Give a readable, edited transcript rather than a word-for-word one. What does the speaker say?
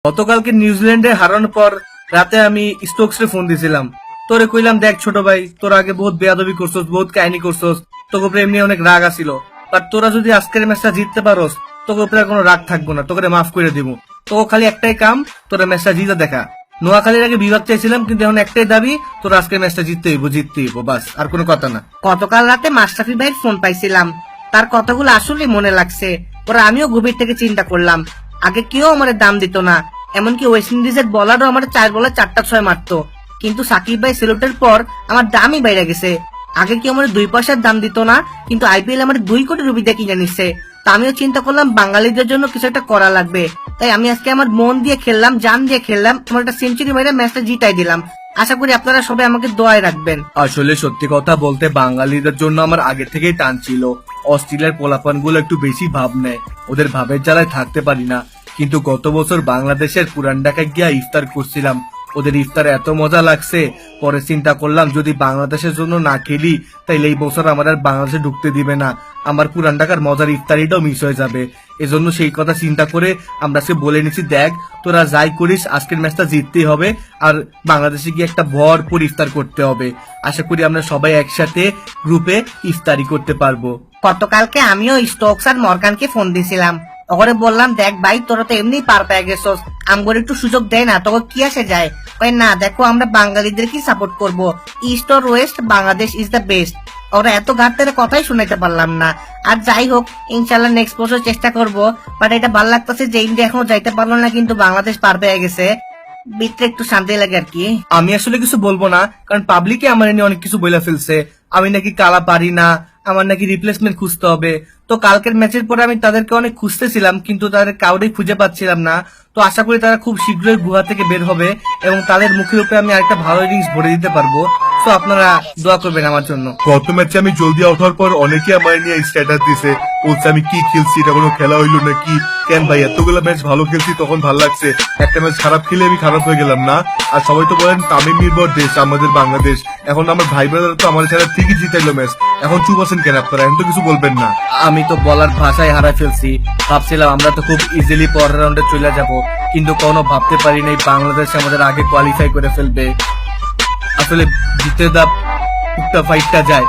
গতকালকে নিউজিল্যান্ডে হারানোর পর রাতে আমি স্টোকসে ফোন দিছিলাম। তোরে কইলাম, দেখ ছোট ভাই, তোর আগে বহুত বেয়াদবি করছস, বহুত কাহিনী করছস, তোকে প্রেম নিয়ে অনেক রাগ আসিল, বাট তোরা যদি আজকের ম্যাচটা জিততে পারোস তোকে উপরে কোনো রাগ থাকবো না, তোকে মাফ করে দিব। তোকে খালি একটাই কাম, তোরা ম্যাচটা জিতে দেখা। নোয়াখালীর আগে বিবাদ চাইছিলাম, কিন্তু এখন একটাই দাবি, তোর আজকের ম্যাচটা জিততে হইব, বাস, আর কোনো কথা না। গতকাল রাতে মাশরাফি ভাইয়ের ফোন পাইছিলাম, তার কথাগুলো আসলে মনে লাগছে। পরে আমিও গভীর থেকে চিন্তা করলাম, আগে কেউ আমার দাম দিত না, এমনকি ওয়েস্ট ইন্ডিজের বলারও আমার 4 বলে 4টা 6 মারতো, কিন্তু সাকিব ভাই সিলেক্টের পর আমার দামই বাইরে গেছে। আগে কেউ আমার 2 পয়সার দাম দিত না, কিন্তু আইপিএল আমার 2 কোটি রুপি দিয়ে কিনে নিচ্ছে। তা আমিও চিন্তা করলাম বাঙালিদের জন্য কিছু একটা করা লাগবে, তাই আমি আজকে আমার মন দিয়ে খেললাম, জান দিয়ে খেললাম, আমার একটা সেঞ্চুরি মেরে ম্যাচটা জিতাই দিলাম। আশা করি আপনারা সবাই আমাকে দোয়ায় রাখবেন। আসলে সত্যি কথা বলতে বাঙালিদের জন্য আমার আগে থেকেই টান ছিল। অস্ট্রেলিয়ার পোলাপান গুলো একটু বেশি ভাব নেয়, ওদের ভাবের জ্বালায় থাকতে পারি না। কিন্তু গত বছর বাংলাদেশের পুরান ঢাকায় গিয়া ইফতার করছিলাম, ওদের ইফতার এত মজা লাগছে, পরে চিন্তা করলাম যদি বাংলাদেশের জন্য না খেলি তাইলে এই বছর আমাদের বাংলাদেশে ঢুকতে দিবে না, আমার পুরান ঢাকার মজার ইফতারিটাও মিস হয়ে যাবে। এজন্য সেই কথা চিন্তা করে আমরা সে বলে নিছি, দেখ তোরা যাই করিস আজকের ম্যাচটা জিততেই হবে, আর বাংলাদেশে গিয়ে একটা ভরপুর ইফতার করতে হবে। আশা করি আমরা সবাই একসাথে গ্রুপে ইফতারি করতে পারবো। গতকালকে আমিও স্টোকস আর মর্গানকে ফোন দিছিলাম, ওরে বললাম, দেখ ভাই তোরা তো এমনি পার পেয়ে গেছস, আমগর একটু সুযোগ দেয় না, তোকে কি আসে যায়? কই না, দেখো আমরা বাঙালিদের কি সাপোর্ট করব, east or West Bangladesh is the best. ওরা এত ঘাটতে কথাই শুনাইতে পারলাম না। আর যাই হোক, ইনশাল্লাহ নেক্সট বছর চেষ্টা করব। বাট এটা ভালো লাগতেছে যে ইন্ডিয়া এখনো যাইতে পারলো না, কিন্তু বাংলাদেশ পার পেয়ে গেছে, ভিতরে একটু শান্তি লাগে আর কি। আমি আসলে কিছু বলবো না, কারণ পাবলিকে আমার নিয়ে অনেক কিছু বলে ফেলছে, আমি নাকি কালা পারি না, আমার নাকি রিপ্লেসমেন্ট খুঁজতে হবে। তো কালকের ম্যাচের পরে আমি তাদেরকে অনেক খুঁজতেছিলাম, কিন্তু তাদের কাউরেই খুঁজে পাচ্ছিলাম না। তো আশা করি তারা খুব শীঘ্রই গুহা থেকে বের হবে এবং তাদের মুখের উপরে আমি আরেকটা ভালো ইনিংস ভরে দিতে পারবো। তো আপনারা দোয়া করবেন আমার জন্য। গত ম্যাচে আমি জলদি আউট হওয়ার পর অনেকে আমার নিয়ে স্ট্যাটাস দিছে, বলছে আমি কি খেলছি, এটা কোনো খেলা হইলো নাকি? কেন ভাই, এতগুলো ম্যাচ ভালো খেলছি তখন ভালো লাগছে, একটা ম্যাচ খারাপ খেলে আমি খারাপ হয়ে গেলাম না? আর সবাই তো বলেন তামিম নির্ভর দেশ আমাদের বাংলাদেশ, এখন আমার ভাই ব্রাদার তো আমার ছাড়া ঠিকই জিতাইলো ম্যাচ, এখন চুপ আছেন কেন আপনারা? এখন তো কিছু বলবেন না। আমি তো বলার ভাষায় হারাই ফেলছি, ভাবছিলাম আমরা তো খুব ইজিলি পরের রাউন্ডে চলে যাব, কিন্তু কোনো ভাবতে পারি নাই বাংলাদেশ আমাদের আগে কোয়ালিফাই করে ফেলবে। আসলে জিতে দা টুকটা ফাইটটা যায়।